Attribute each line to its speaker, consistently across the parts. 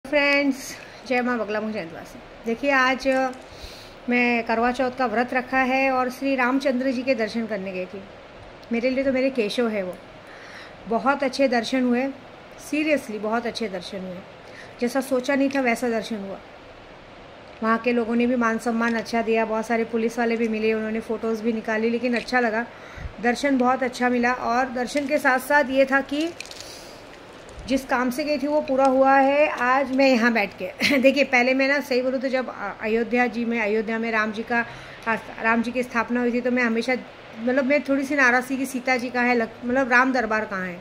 Speaker 1: Friends, जय माँ बगला मुँह जयंतवासी। देखिए, आज मैं करवा चौथ का व्रत रखा है और श्री रामचंद्र जी के दर्शन करने गई थी। मेरे लिए तो मेरे केशव है वो। बहुत अच्छे दर्शन हुए, सीरियसली बहुत अच्छे दर्शन हुए। जैसा सोचा नहीं था वैसा दर्शन हुआ। वहाँ के लोगों ने भी मान सम्मान अच्छा दिया, बहुत सारे पुलिस वाले भी मिले, उन्होंने फ़ोटोज़ भी निकाली, लेकिन अच्छा लगा, दर्शन बहुत अच्छा मिला। और दर्शन के साथ साथ ये था कि जिस काम से गई थी वो पूरा हुआ है। आज मैं यहाँ बैठ के देखिए, पहले मैं ना सही बोलूँ तो जब अयोध्या में राम जी की स्थापना हुई थी तो मैं हमेशा मतलब मैं थोड़ी सी नाराज़ थी कि सीता जी कहाँ है, मतलब राम दरबार कहाँ है,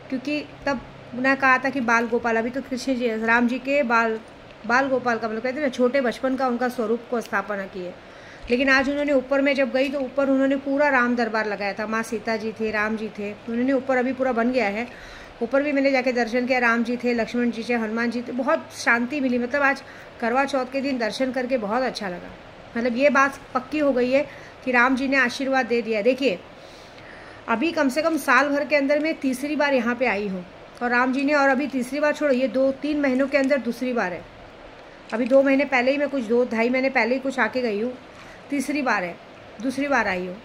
Speaker 1: क्योंकि तब उन्होंने कहा था कि बाल गोपाल, अभी तो कृष्ण जी राम जी के बाल गोपाल का मतलब कहते हैं ना, छोटे बचपन का उनका स्वरूप को स्थापना की है। लेकिन आज उन्होंने ऊपर में जब गई तो ऊपर उन्होंने पूरा राम दरबार लगाया था। माँ सीता जी थे, राम जी थे, उन्होंने ऊपर अभी पूरा बन गया है। ऊपर भी मैंने जाके दर्शन किया, राम जी थे, लक्ष्मण जी थे, हनुमान जी थे, बहुत शांति मिली। मतलब आज करवा चौथ के दिन दर्शन करके बहुत अच्छा लगा। मतलब ये बात पक्की हो गई है कि राम जी ने आशीर्वाद दे दिया। देखिए, अभी कम से कम साल भर के अंदर मैं तीसरी बार यहाँ पे आई हूँ और राम जी ने, और अभी तीसरी बार छोड़ो, ये 2-3 महीनों के अंदर दूसरी बार है। अभी 2 महीने पहले ही मैं कुछ 2-2.5 महीने पहले ही कुछ आके गई हूँ, तीसरी बार है, दूसरी बार आई हूँ।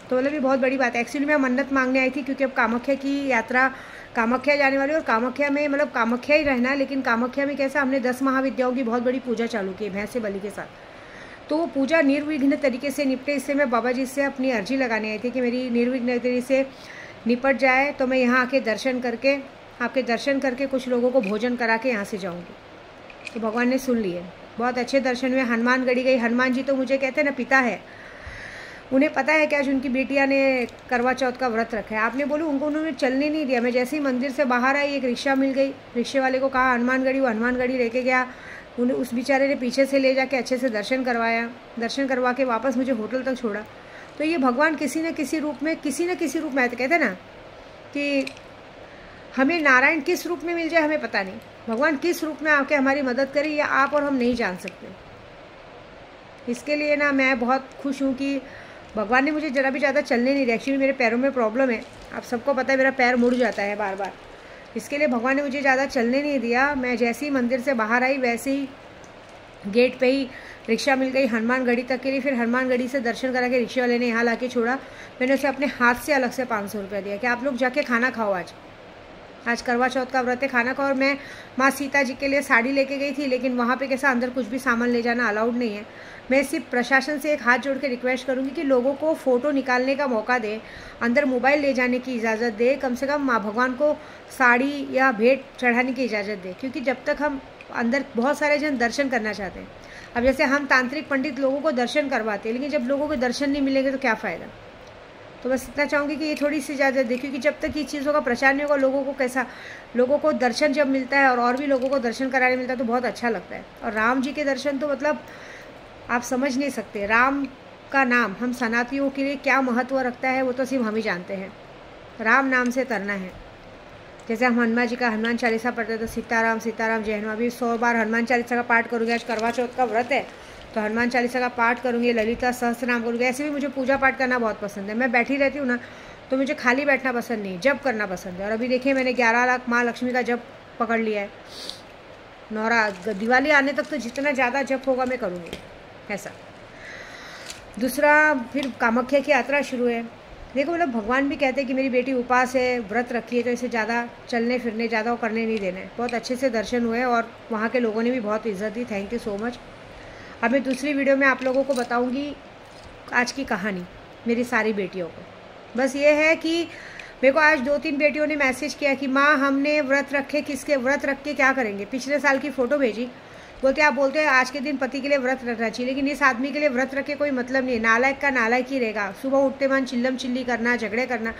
Speaker 1: तो मतलब ये बहुत बड़ी बात है। एक्चुअली मैं मन्नत मांगने आई थी क्योंकि अब कामाख्या की यात्रा, कामाख्या जाने वाली, और कामाख्या में मतलब कामाख्या ही रहना है, लेकिन कामाख्या में कैसा, हमने 10 महाविद्याओं की बहुत बड़ी पूजा चालू की है भैंसे बलि के साथ। तो वो पूजा निर्विघ्न तरीके से निपटे, इससे मैं बाबा जी से अपनी अर्जी लगाने आई थी कि मेरी निर्विघ्न तरीके से निपट जाए, तो मैं यहाँ आके दर्शन करके, आपके दर्शन करके कुछ लोगों को भोजन करा के यहाँ से जाऊँगी। तो भगवान ने सुन लिए, बहुत अच्छे दर्शन हुए। हनुमानगढ़ी गई। हनुमान जी तो मुझे कहते हैं ना पिता है, उन्हें पता है कि आज उनकी बिटिया ने करवा चौथ का व्रत रखा है। आपने बोलूँ उनको उन्होंने चलने नहीं दिया। मैं जैसे ही मंदिर से बाहर आई, एक रिक्शा मिल गई, रिक्शे वाले को कहा हनुमानगढ़ी, वो हनुमानगढ़ी लेके गया। उन्हें उस बेचारे ने पीछे से ले जाके अच्छे से दर्शन करवाया, दर्शन करवा के वापस मुझे होटल तक छोड़ा। तो ये भगवान किसी न किसी रूप में कहते हैं ना कि हमें नारायण किस रूप में मिल जाए हमें पता नहीं, भगवान किस रूप में आके हमारी मदद करे ये आप और हम नहीं जान सकते। इसके लिए ना मैं बहुत खुश हूँ कि भगवान ने मुझे ज़रा भी ज़्यादा चलने नहीं दिया। एक्चुअली मेरे पैरों में प्रॉब्लम है, आप सबको पता है, मेरा पैर मुड़ जाता है बार बार। इसके लिए भगवान ने मुझे ज़्यादा चलने नहीं दिया। मैं जैसे ही मंदिर से बाहर आई वैसे ही गेट पे ही रिक्शा मिल गई हनुमानगढ़ी तक के लिए। फिर हनुमानगढ़ी से दर्शन करा के रिक्शे वाले ने यहाँ ला के छोड़ा। मैंने उसे अपने हाथ से अलग से 500 रुपये दिया कि आप लोग जाके खाना खाओ, आज करवा चौथ का व्रत है, खाना खाओ। और मैं माँ सीता जी के लिए साड़ी लेके गई थी, लेकिन वहाँ पे कैसा अंदर कुछ भी सामान ले जाना अलाउड नहीं है। मैं सिर्फ प्रशासन से एक हाथ जोड़ के रिक्वेस्ट करूँगी कि लोगों को फ़ोटो निकालने का मौका दे, अंदर मोबाइल ले जाने की इजाज़त दे, कम से कम माँ भगवान को साड़ी या भेंट चढ़ाने की इजाज़त दे, क्योंकि जब तक हम अंदर, बहुत सारे जन दर्शन करना चाहते हैं। अब जैसे हम तांत्रिक पंडित लोगों को दर्शन करवाते हैं, लेकिन जब लोगों को दर्शन नहीं मिलेंगे तो क्या फ़ायदा। तो बस इतना चाहूँगी कि ये थोड़ी सी इजाज़त दे, क्योंकि जब तक ये चीज़ों का प्रचार नहीं होगा, लोगों को दर्शन जब मिलता है और भी लोगों को दर्शन कराने मिलता है तो बहुत अच्छा लगता है। और राम जी के दर्शन तो मतलब आप समझ नहीं सकते। राम का नाम हम सनातनियों के लिए क्या महत्व रखता है वो तो सिर्फ हम ही जानते हैं। राम नाम से तरना है। जैसे हम हनुमान जी का हनुमान चालीसा पढ़ते हैं तो सीताराम सीताराम जय हनुमान, अभी 100 बार हनुमान चालीसा का पाठ करूँगी। आज करवा चौथ का व्रत है तो हनुमान चालीसा का पाठ करूँगी, ललिता सहस्त्रनाम करूँगी। ऐसे भी मुझे पूजा पाठ करना बहुत पसंद है। मैं बैठी रहती हूँ ना, तो मुझे खाली बैठना पसंद नहीं, जप करना पसंद है। और अभी देखिए मैंने 11 लाख माँ लक्ष्मी का जप पकड़ लिया है। दिवाली आने तक तो जितना ज़्यादा जप होगा मैं करूँगी ऐसा। दूसरा, फिर कामाख्या की यात्रा शुरू है। देखो, मतलब भगवान भी कहते हैं कि मेरी बेटी उपास है, व्रत रखी है, तो इसे ज़्यादा चलने फिरने ज़्यादा वो करने नहीं देना है। बहुत अच्छे से दर्शन हुए और वहाँ के लोगों ने भी बहुत इज्जत दी। Thank you so much. अब मैं दूसरी वीडियो में आप लोगों को बताऊँगी आज की कहानी मेरी सारी बेटियों को। बस ये है कि मेरे को आज 2-3 बेटियों ने मैसेज किया कि माँ हमने व्रत रखे, किसके व्रत रख के क्या करेंगे। पिछले साल की फ़ोटो भेजी, बोलते आप बोलते हैं आज के दिन पति के लिए व्रत रखना चाहिए, लेकिन इस आदमी के लिए व्रत रखे कोई मतलब नहीं है। नालायक का नालायक ही रहेगा। सुबह उठते मन चिल्लम चिल्ली करना, झगड़े करना।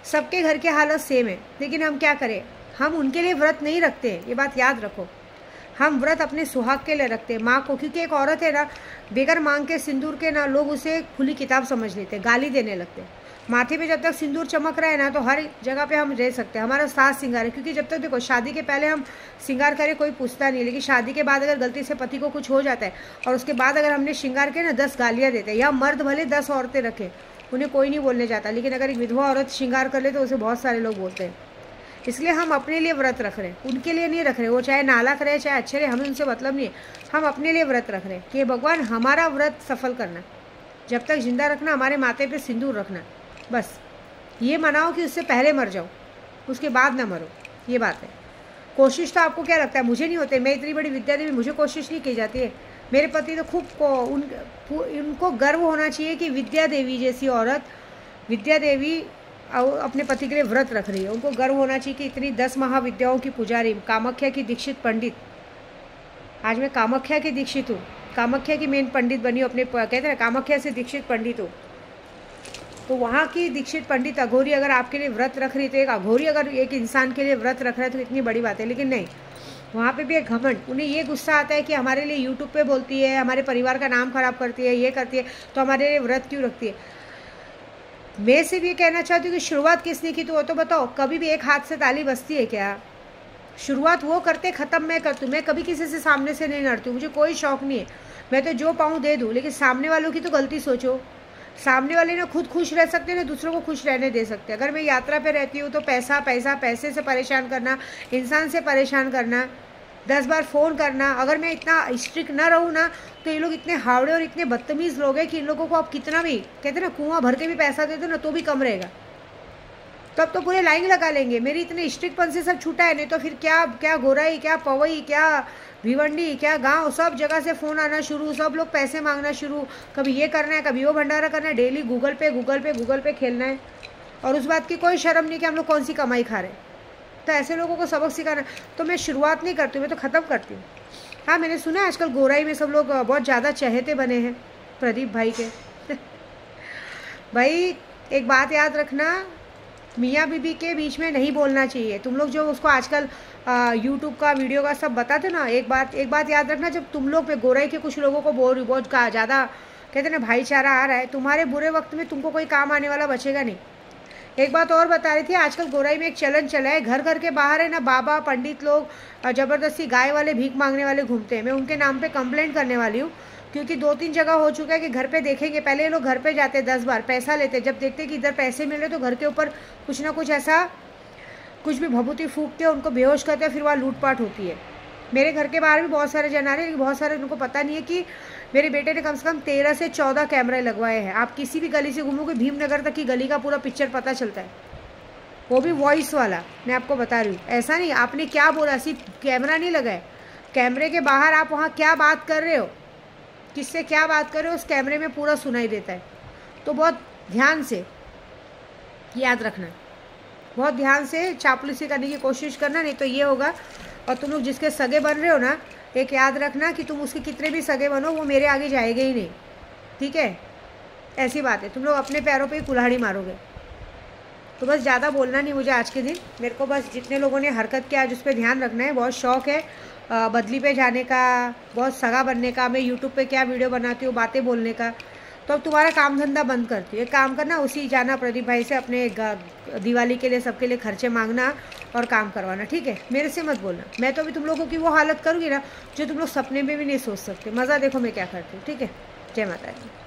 Speaker 1: सबके घर की हालत सेम है, लेकिन हम क्या करें, हम उनके लिए व्रत नहीं रखते हैं, ये बात याद रखो। हम व्रत अपने सुहाग के लिए रखते हैं, माँ को, क्योंकि एक औरत है ना, बेगर मांग के सिंदूर के ना लोग उसे खुली किताब समझ लेते हैं, गाली देने लगते हैं। माथे पे जब तक सिंदूर चमक रहा है ना तो हर जगह पे हम रह सकते हैं, हमारा साज सिंगार है। क्योंकि जब तक देखो, शादी के पहले हम सिंगार करें कोई पूछता नहीं, लेकिन शादी के बाद अगर गलती से पति को कुछ हो जाता है और उसके बाद अगर हमने श्रृंगार किया ना, 10 गालियाँ देते हैं। या मर्द भले 10 औरतें रखें, उन्हें कोई नहीं बोलने जाता, लेकिन अगर एक विधवा औरत श्रृंगार कर ले तो उसे बहुत सारे लोग बोलते हैं। इसलिए हम अपने लिए व्रत रख रहे हैं, उनके लिए नहीं रख रहे। वो चाहे नालायक रहे चाहे अच्छे रहे, हमें उनसे मतलब नहीं है। हम अपने लिए व्रत रख रहे हैं कि भगवान हमारा व्रत सफल करना, जब तक जिंदा रखना, हमारे माथे पे सिंदूर रखना। बस ये मनाओ कि उससे पहले मर जाओ, उसके बाद ना मरो, ये बात है। कोशिश तो आपको क्या लगता है मुझे नहीं होते? मैं इतनी बड़ी विद्या देवी, मुझे कोशिश नहीं की जाती है? मेरे पति तो खूब उनको गर्व होना चाहिए कि विद्या देवी जैसी औरत, विद्या देवी अपने पति के लिए व्रत रख रही है। उनको गर्व होना चाहिए कि इतनी 10 महाविद्याओं की पुजारी, कामाख्या की दीक्षित पंडित, आज मैं कामाख्या की दीक्षित हूँ, कामाख्या की मेन पंडित बनी हूँ, अपने कहते हैं कामाख्या से दीक्षित पंडित हूँ। तो वहाँ की दीक्षित पंडित अघोरी अगर आपके लिए व्रत रख रही, तो एक अघोरी अगर एक इंसान के लिए व्रत रख रहा है तो इतनी बड़ी बात है। लेकिन नहीं, वहाँ पे भी एक घमंड, उन्हें ये गुस्सा आता है कि हमारे लिए यूट्यूब पे बोलती है, हमारे परिवार का नाम खराब करती है, ये करती है, तो हमारे लिए व्रत क्यों रखती है? मैं सिर्फ ये कहना चाहती हूँ कि शुरुआत किसने की तो वो तो बताओ। कभी भी एक हाथ से ताली बजती है क्या? शुरुआत वो करते, ख़त्म मैं करती हूँ। मैं कभी किसी से सामने से नहीं लड़ती हूँ, मुझे कोई शौक़ नहीं है। मैं तो जो पाऊँ दे दूँ, लेकिन सामने वालों की तो गलती सोचो। सामने वाले ना खुद खुश रह सकते हैं, ना दूसरों को खुश रहने दे सकते हैं। अगर मैं यात्रा पे रहती हूँ तो पैसा पैसा, पैसे से परेशान करना, इंसान से परेशान करना, 10 बार फ़ोन करना, अगर मैं इतना स्ट्रिक्ट ना रहूँ ना, तो ये लोग इतने हावड़े और इतने बदतमीज़ लोग हैं कि इन लोगों को आप कितना भी कहते ना कुआं भर के भी पैसा दे दो ना तो भी कम रहेगा, तब तो पूरे लाइन लगा लेंगे। मेरी इतने स्ट्रिक्टपन से सब छूटा है, नहीं तो फिर क्या क्या गोराई, क्या पवई, क्या भिवंडी, क्या गांव, सब जगह से फ़ोन आना शुरू, सब लोग पैसे मांगना शुरू, कभी ये करना है, कभी वो भंडारा करना है, डेली गूगल पे खेलना है, और उस बात की कोई शर्म नहीं कि हम लोग कौन सी कमाई खा रहे हैं। तो ऐसे लोगों को सबक सिखाना, तो मैं शुरुआत नहीं करती हूँ, मैं तो ख़त्म करती हूँ। हाँ, मैंने सुना है आजकल गोराई में सब लोग बहुत ज़्यादा चहेते बने हैं प्रदीप भाई के। भाई एक बात याद रखना, मियाँ बीबी के बीच में नहीं बोलना चाहिए। तुम लोग जो उसको आजकल यूट्यूब का वीडियो का सब बताते ना, एक बात याद रखना, जब तुम लोग पे गोराई के कुछ लोगों को बहुत ज़्यादा कहते ना भाईचारा आ रहा है, तुम्हारे बुरे वक्त में तुमको कोई काम आने वाला बचेगा नहीं। एक बात और बता रही थी, आजकल गोराई में एक चलन चला है, घर घर के बाहर है ना बाबा पंडित लोग ज़बरदस्ती गाय वाले, भीख मांगने वाले घूमते हैं। मैं उनके नाम पे कंप्लेंट करने वाली हूँ, क्योंकि 2-3 जगह हो चुका है कि घर पे देखेंगे, पहले ये लोग घर पे जाते 10 बार, पैसा लेते, जब देखते कि इधर पैसे मिल रहे तो घर के ऊपर कुछ ना कुछ ऐसा कुछ भी भभूति फूक के उनको बेहोश करते हैं, फिर वहाँ लूटपाट होती है। मेरे घर के बाहर भी बहुत सारे जन आ रहे हैं, लेकिन बहुत सारे उनको पता नहीं है कि मेरे बेटे ने कम से कम 13 से 14 कैमरे लगवाए हैं। आप किसी भी गली से घूमोगे, भीमनगर तक की गली का पूरा पिक्चर पता चलता है, वो भी वॉइस वाला। मैं आपको बता रही हूँ, ऐसा नहीं आपने क्या बोला, सिर्फ कैमरा नहीं लगाए, कैमरे के बाहर आप वहाँ क्या बात कर रहे हो, किससे क्या बात कर रहे हो, उस कैमरे में पूरा सुनाई देता है। तो बहुत ध्यान से याद रखना, बहुत ध्यान से चापलूसी करने की कोशिश करना, नहीं तो ये होगा। और तुम लोग जिसके सगे बन रहे हो ना, एक याद रखना कि तुम उसके कितने भी सगे बनो, वो मेरे आगे जाएगा ही नहीं, ठीक है? ऐसी बात है, तुम लोग अपने पैरों पे ही कुल्हाड़ी मारोगे। तो बस ज़्यादा बोलना नहीं मुझे आज के दिन, मेरे को बस जितने लोगों ने हरकत किया आज उस पर ध्यान रखना है। बहुत शौक़ है बदली पे जाने का, बहुत सगा बनने का, मैं यूट्यूब पे क्या वीडियो बनाती हूँ बातें बोलने का। तो अब तुम्हारा काम धंधा बंद करती है, एक काम करना, उसी जाना प्रदीप भाई से अपने दिवाली के लिए सबके लिए खर्चे मांगना और काम करवाना, ठीक है? मेरे से मत बोलना, मैं तो अभी तुम लोगों की वो हालत करूँगी ना जो तुम लोग सपने में भी नहीं सोच सकते। मज़ा देखो मैं क्या करती हूँ, ठीक है? जय माता दी।